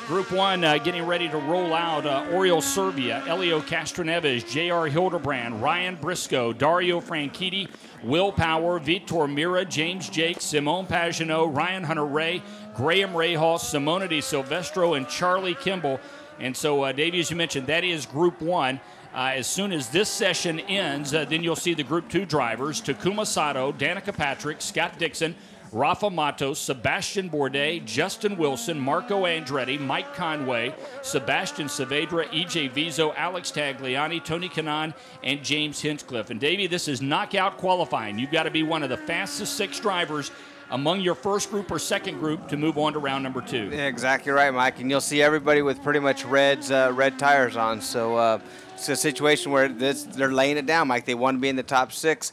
Group 1 getting ready to roll out. Oriol Servia, Elio Castroneves, J.R. Hildebrand, Ryan Briscoe, Dario Franchitti, Will Power, Vitor Mira, James Jake, Simone Pagenaud, Ryan Hunter-Ray, Graham Rahal, Simona Di Silvestro, and Charlie Kimball. And so, Davey, as you mentioned, that is Group 1. As soon as this session ends, then you'll see the Group 2 drivers, Takuma Sato, Danica Patrick, Scott Dixon, Rafa Matos, Sebastian Bourdais, Justin Wilson, Marco Andretti, Mike Conway, Sebastian Saavedra, EJ Vizo, Alex Tagliani, Tony Kanaan, and James Hinchcliffe. And Davey, this is knockout qualifying. You've got to be one of the fastest 6 drivers among your first group or second group to move on to round number 2. Yeah, exactly right, Mike. And you'll see everybody with pretty much red tires on. So it's a situation where they're laying it down, Mike. They want to be in the top 6.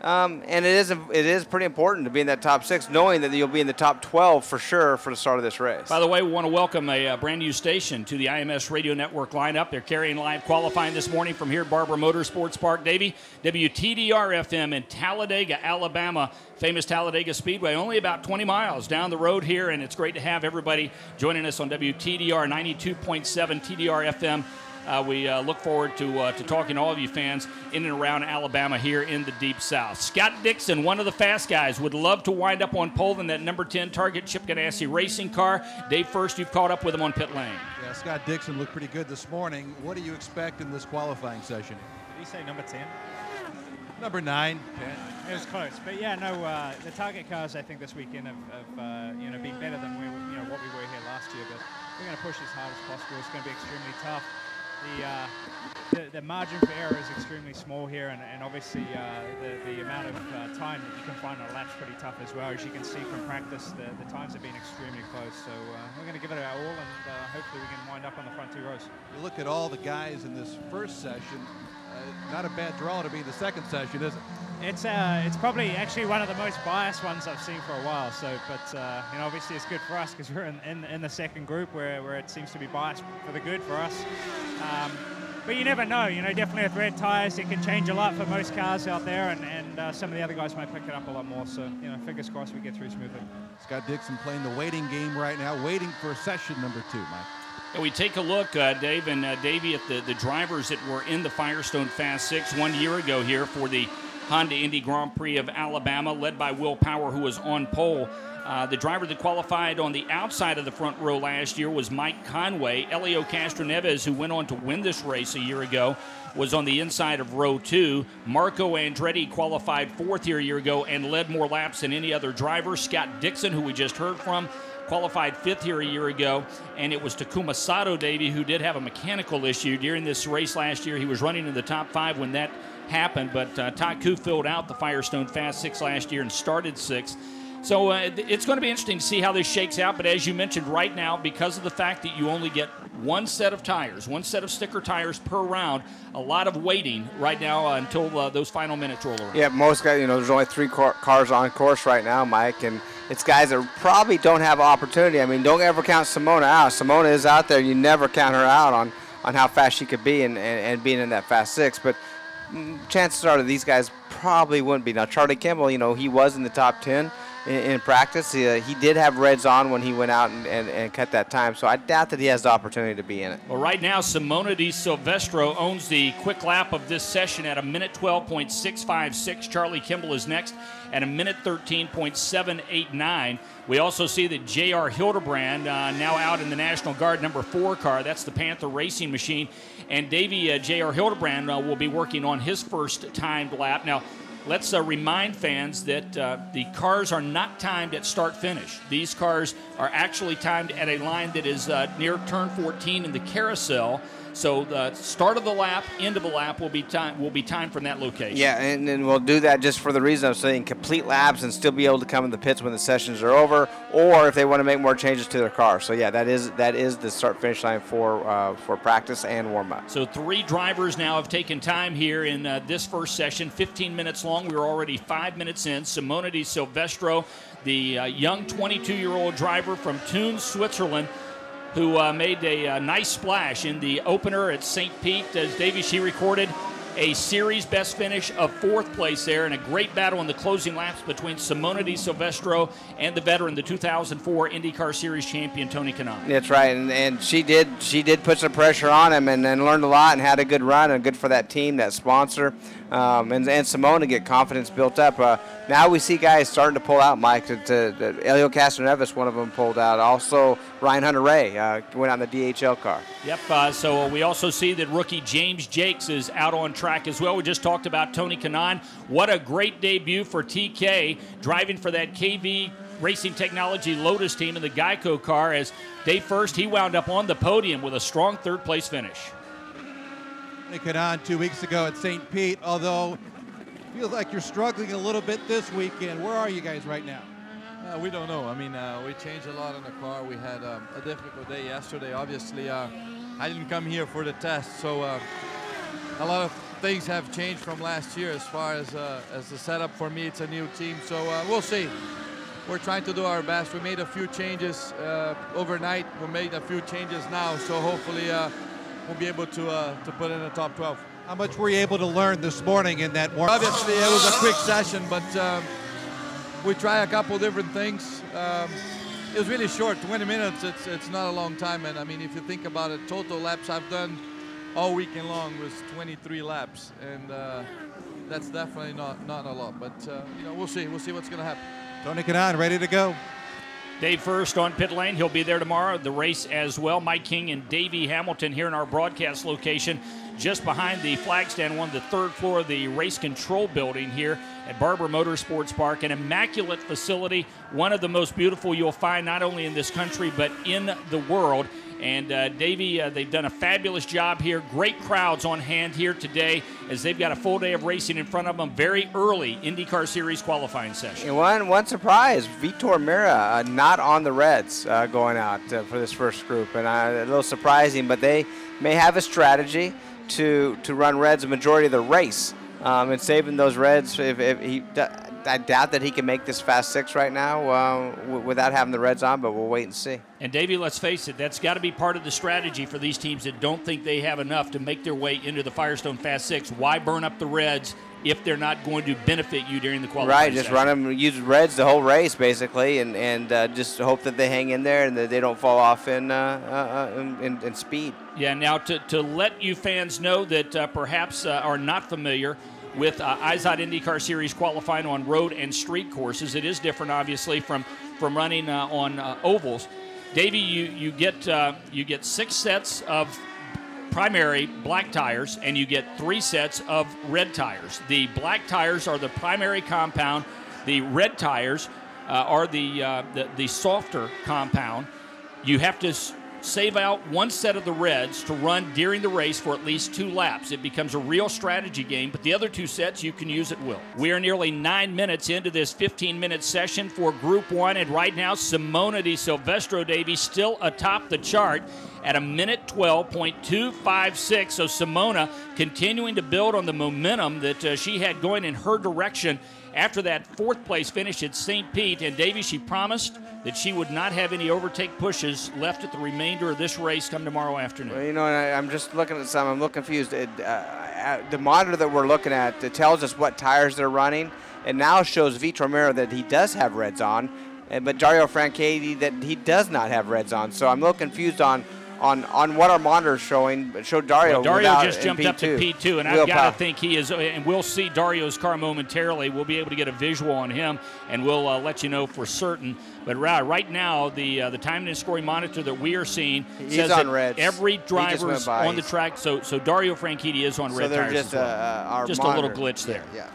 And it is pretty important to be in that top 6, knowing that you'll be in the top 12 for sure for the start of this race. By the way, we want to welcome a brand new station to the IMS Radio Network lineup. They're carrying live qualifying this morning from here at Barber Motorsports Park. Davey, WTDR-FM in Talladega, Alabama, famous Talladega Speedway, only about 20 miles down the road here, and it's great to have everybody joining us on WTDR 92.7 TDR-FM. We look forward to talking to all of you fans in and around Alabama here in the Deep South. Scott Dixon, one of the fast guys, would love to wind up on pole in that number 10 Target Chip Ganassi racing car. Dave, first, you've caught up with him on pit lane. Yeah, Scott Dixon looked pretty good this morning. What do you expect in this qualifying session? Did he say number 10? Number 9. 10. It was close, but yeah, no. The Target cars, I think, this weekend have been better than what we were here last year. But we're going to push as hard as possible. It's going to be extremely tough. The margin for error is extremely small here, and obviously the amount of time that you can find on a lap's pretty tough as well. As you can see from practice, the times have been extremely close. So we're going to give it our all, and hopefully we can wind up on the front 2 rows. You look at all the guys in this first session. Not a bad draw to be the second session, is it? It's probably actually one of the most biased ones I've seen for a while. So, but obviously it's good for us because we're in the second group where it seems to be biased for the good for us. But you never know. Definitely with red tires, it can change a lot for most cars out there, and some of the other guys might pick it up a lot more. So, fingers crossed we get through smoothly. Scott Dixon playing the waiting game right now, waiting for session number 2, Mike. And we take a look, Dave and Davey, at the drivers that were in the Firestone Fast 6 1 year ago here for the Honda Indy Grand Prix of Alabama, led by Will Power, who was on pole. The driver that qualified on the outside of the front row last year was Mike Conway. Elio Castroneves, who went on to win this race a year ago, was on the inside of row 2. Marco Andretti qualified 4th here a year ago and led more laps than any other driver. Scott Dixon, who we just heard from, qualified 5th here a year ago, and it was Takuma Sato, Davey, who did have a mechanical issue during this race last year. He was running in the top 5 when that happened, but Taku filled out the Firestone Fast 6 last year and started 6th. So it's going to be interesting to see how this shakes out, but as you mentioned right now, because of the fact that you only get one set of tires, one set of sticker tires per round, a lot of waiting right now until those final minutes roll around. Yeah, most guys, there's only 3 cars on course right now, Mike, and it's guys that probably don't have opportunity. I mean, don't ever count Simona out. Simona is out there. You never count her out on how fast she could be and being in that Fast 6, but chances are that these guys probably wouldn't be. Now, Charlie Kimball, he was in the top 10 in practice. He did have reds on when he went out and cut that time, so I doubt that he has the opportunity to be in it. Well, right now, Simona Di Silvestro owns the quick lap of this session at a minute 12.656. Charlie Kimball is next at a minute 13.789. We also see that J.R. Hildebrand now out in the National Guard number 4 car. That's the Panther Racing Machine. And Davey, J.R. Hildebrand will be working on his first timed lap. Now, let's remind fans that the cars are not timed at start-finish. These cars are actually timed at a line that is near turn 14 in the carousel. So the start of the lap, end of the lap will be timed from that location. Yeah, and we'll do that just for the reason of saying complete laps and still be able to come in the pits when the sessions are over, or if they want to make more changes to their car. So yeah, that is the start-finish line for practice and warm-up. So 3 drivers now have taken time here in this first session, 15 minutes long. We were already 5 minutes in. Simona Di Silvestro, the young 22-year-old driver from Thun, Switzerland, who made a nice splash in the opener at St. Pete. As Davey, she recorded a series best finish of 4th place there, and a great battle in the closing laps between Simona Di Silvestro and the veteran, the 2004 IndyCar Series champion, Tony Kanaan. That's right, and she did put some pressure on him and learned a lot and had a good run, and good for that team, that sponsor, and Simona get confidence built up. Now we see guys starting to pull out, Mike. Elio Castroneves, one of them, pulled out. Also, Ryan Hunter-Ray went on the DHL car. Yep, so we also see that rookie James Jakes is out on track as well. We just talked about Tony Kanaan. What a great debut for TK, driving for that KV Racing Technology Lotus team in the Geico car. As day first, he wound up on the podium with a strong 3rd place finish. Tony Kanaan 2 weeks ago at St. Pete, although feels like you're struggling a little bit this weekend. Where are you guys right now? We don't know. I mean, we changed a lot in the car. We had a difficult day yesterday. Obviously, I didn't come here for the test, so a lot of things have changed from last year as far as the setup. For me, it's a new team, so we'll see. We're trying to do our best. We made a few changes overnight. We made a few changes now, so hopefully we'll be able to put in the top 12. How much were you able to learn this morning in that warm? Obviously, it was a quick session, but we try a couple different things. It was really short, 20 minutes. It's not a long time, and I mean, if you think about it, total laps I've done all weekend long was 23 laps, and that's definitely not a lot. But you know, we'll see what's going to happen. Tony Kanaan, ready to go. Dave First on pit lane. He'll be there tomorrow. The race as well. Mike King and Davey Hamilton here in our broadcast location, just behind the flag stand on the 3rd floor of the race control building here at Barber Motorsports Park, an immaculate facility, one of the most beautiful you'll find not only in this country but in the world. And Davey, they've done a fabulous job here. Great crowds on hand here today as they've got a full day of racing in front of them. Very early IndyCar Series qualifying session. And one surprise, Vitor Mira not on the Reds going out for this first group. And a little surprising, but they may have a strategy to run Reds a majority of the race and saving those Reds. I doubt that he can make this Fast 6 right now without having the Reds on, but we'll wait and see. And, Davey, let's face it, that's got to be part of the strategy for these teams that don't think they have enough to make their way into the Firestone Fast 6. Why burn up the Reds if they're not going to benefit you during the qualifying Right, just session? run them, use Reds the whole race, basically, and just hope that they hang in there and that they don't fall off in speed. Yeah, now to let you fans know that perhaps are not familiar with IZOD IndyCar Series qualifying on road and street courses. It is different, obviously, from running on ovals. Davey, you get 6 sets of primary black tires, and you get 3 sets of red tires. The black tires are the primary compound. The red tires are the softer compound. You have to save out 1 set of the reds to run during the race for at least 2 laps. It becomes a real strategy game, but the other 2 sets you can use at will. We are nearly 9 minutes into this 15-minute session for Group 1, and right now Simona Di Silvestro, Davey, still atop the chart at a minute 12.256. So Simona continuing to build on the momentum that she had going in her direction after that 4th place finish at St. Pete. And Davey, she promised that she would not have any overtake pushes left at the remainder of this race come tomorrow afternoon. Well, you know, I'm just looking at some. I'm a little confused. The monitor that we're looking at tells us what tires they're running. It now shows Vitor Mira that he does have reds on, but Dario Franchitti that he does not have reds on. So I'm a little confused on what our monitor is showing. It showed Dario. Well, Dario just jumped up to P2, and I've got to think he is, and we'll see Dario's car momentarily. We'll be able to get a visual on him, and we'll let you know for certain. But right now, the time and scoring monitor that we are seeing says on that reds. every driver's on the track. So Dario Franchitti is on red tires just, as well. Just monitor. A little glitch there. Yeah.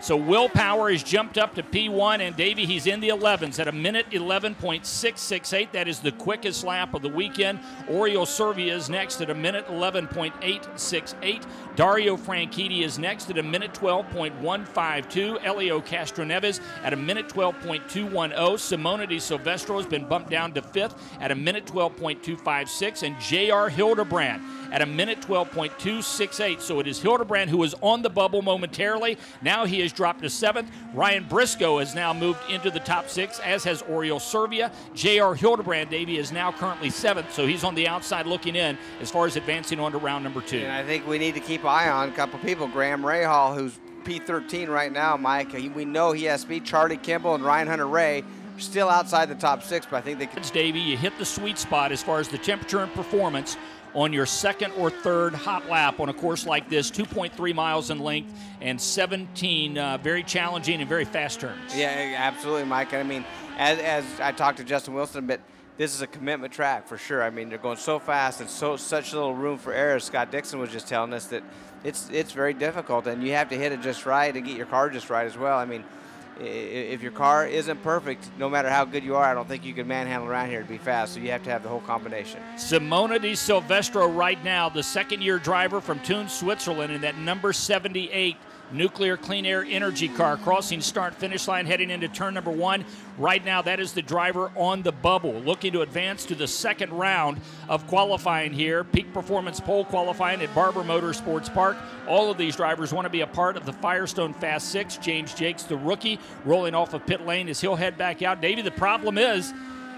So Will Power has jumped up to P1, and Davey, he's in the 11s at a minute 11.668. That is the quickest lap of the weekend. Oriol Servia is next at a minute 11.868. Dario Franchitti is next at a minute 12.152. Elio Castroneves at a minute 12.210. Simona Di Silvestro has been bumped down to 5th at a minute 12.256. And J.R. Hildebrand at a minute 12.268. So it is Hildebrand who was on the bubble momentarily. Now he has dropped to 7th. Ryan Briscoe has now moved into the top 6, as has Oriol Servia. J.R. Hildebrand, Davey, is now currently 7th, so he's on the outside looking in as far as advancing on to round number 2. And I think we need to keep an eye on a couple people. Graham Rahal, who's P13 right now, Mike. We know he has speed. Charlie Kimball and Ryan Hunter-Ray are still outside the top 6, but I think they can. Davey, you hit the sweet spot as far as the temperature and performance on your second or third hot lap on a course like this, 2.3 miles in length and 17 very challenging and very fast turns. Yeah, absolutely, Mike. I mean, as I talked to Justin Wilson a bit, this is a commitment track for sure. I mean, they're going so fast and such little room for error. Scott Dixon was just telling us that it's very difficult, and you have to hit it just right and get your car just right as well. I mean, if your car isn't perfect, no matter how good you are, I don't think you can manhandle around here to be fast, so you have to have the whole combination. Simona Di Silvestro right now, the second-year driver from Thun, Switzerland, in that number 78 Nuclear Clean Air Energy car, crossing start-finish line, heading into turn number 1. Right now, that is the driver on the bubble, looking to advance to the second round of qualifying here. Peak Performance Pole qualifying at Barber Motorsports Park. All of these drivers want to be a part of the Firestone Fast 6. James Jakes, the rookie, rolling off of pit lane as he'll head back out. Davey, the problem is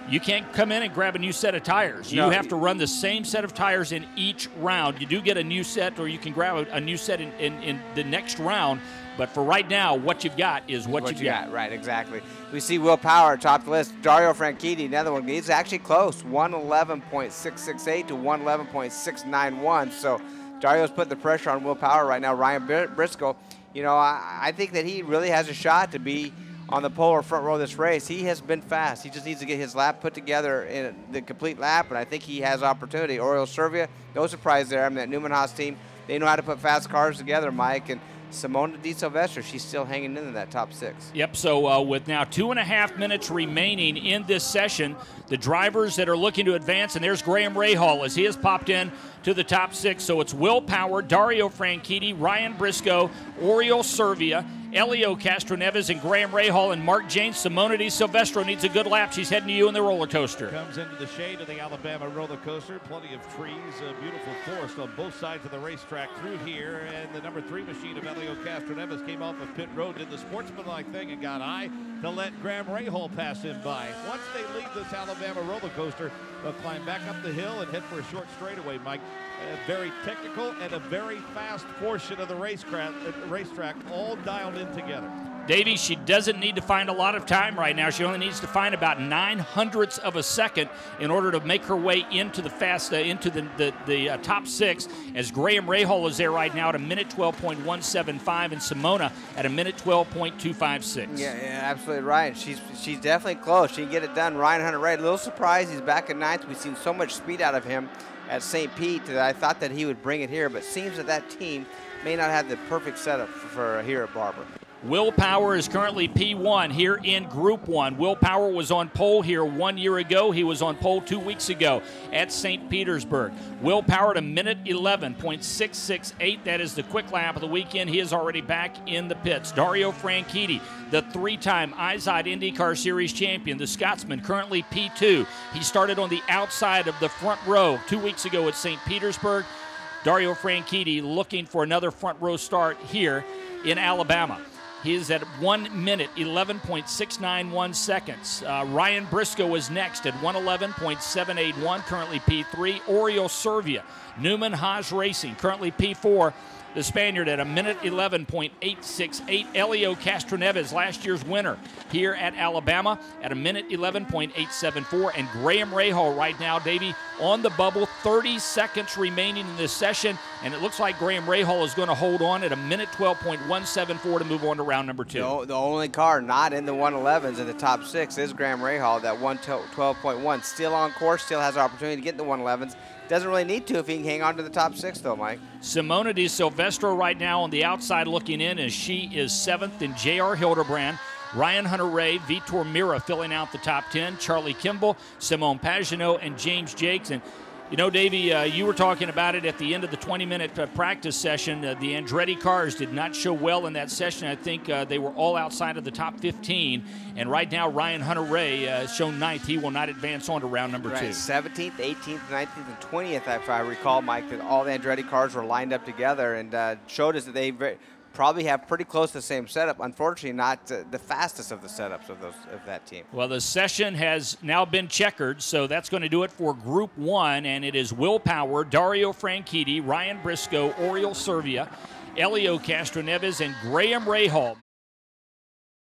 you can't come in and grab a new set of tires. You have to run the same set of tires in each round. You do get a new set, or you can grab a new set in the next round. But for right now, what you've got is what you've got. Right, exactly. We see Will Power top the list. Dario Franchitti, another one. He's actually close, 111.668 to 111.691. So Dario's putting the pressure on Will Power right now. Ryan Briscoe, you know, I think that he really has a shot to be on the pole or front row of this race. He has been fast. He just needs to get his lap put together in the complete lap, and I think he has opportunity. Oriol Servia, no surprise there. I mean, that Newman Haas team, they know how to put fast cars together, Mike. And Simona Di Silvestro, she's still hanging in that top 6. Yep, so with now 2.5 minutes remaining in this session, the drivers that are looking to advance, and there's Graham Rahal as he has popped in to the top 6. So it's Will Power, Dario Franchitti, Ryan Briscoe, Oriol Servia, Elio Castroneves, and Graham Rahal, and Mark James. Simona Di Silvestro needs a good lap. She's heading to you in the roller coaster. Comes into the shade of the Alabama roller coaster. Plenty of trees, a beautiful forest on both sides of the racetrack through here. And the number 3 machine of Elio Castroneves came off of pit road, did the sportsmanlike thing, and got high to let Graham Rahal pass him by. Once they leave this Alabama roller coaster, they'll climb back up the hill and head for a short straightaway, Mike. Very technical and a very fast portion of the racetrack, all dialed in together. Davey, she doesn't need to find a lot of time right now. She only needs to find about 9/100ths of a second in order to make her way into the top 6. As Graham Rahal is there right now at a minute 12.175, and Simona at a minute 12.256. Yeah, absolutely right. She's definitely close. She can get it done. Ryan Hunter-Ray, a little surprised he's back in 9th. We've seen so much speed out of him at St. Pete that I thought that he would bring it here, but seems that team may not have the perfect setup for here at Barber. Will Power is currently P1 here in Group 1. Will Power was on pole here 1 year ago. He was on pole 2 weeks ago at St. Petersburg. Will Power at a minute 11.668. That is the quick lap of the weekend. He is already back in the pits. Dario Franchitti, the 3-time IZOD INDYCAR Series champion, the Scotsman, currently P2. He started on the outside of the front row 2 weeks ago at St. Petersburg. Dario Franchitti looking for another front row start here in Alabama. He is at 1 minute, 11.691 seconds. Ryan Briscoe is next at 111.781, currently P3. Oriol Servia, Newman Haas Racing, currently P4. The Spaniard at a minute 11.868. Elio Castroneves, last year's winner here at Alabama, at a minute 11.874. And Graham Rahal right now, Davey, on the bubble. 30 seconds remaining in this session, and it looks like Graham Rahal is going to hold on at a minute 12.174 to move on to round number 2. The only car not in the 111s in the top 6 is Graham Rahal, that 112.1. Still on course, still has an opportunity to get in the 111s. Doesn't really need to if he can hang on to the top 6, though, Mike. Simona Di Silvestro right now on the outside looking in, as she is 7th, and J.R. Hildebrand. Ryan Hunter-Ray, Vitor Mira filling out the top 10. Charlie Kimball, Simone Pagenaud, and James Jakes. And You know, Davey, you were talking about it at the end of the 20-minute practice session. The Andretti cars did not show well in that session. I think they were all outside of the top 15. And right now, Ryan Hunter-Reay shown 9th. He will not advance on to round number 2. 17th, 18th, 19th, and 20th, if I recall, Mike, that all the Andretti cars were lined up together and showed us that they probably have pretty close to the same setup. Unfortunately, not the fastest of the setups of that team. Well, the session has now been checkered, so that's going to do it for Group 1, and it is Will Power, Dario Franchitti, Ryan Briscoe, Oriol Servia, Elio Castroneves, and Graham Rahal.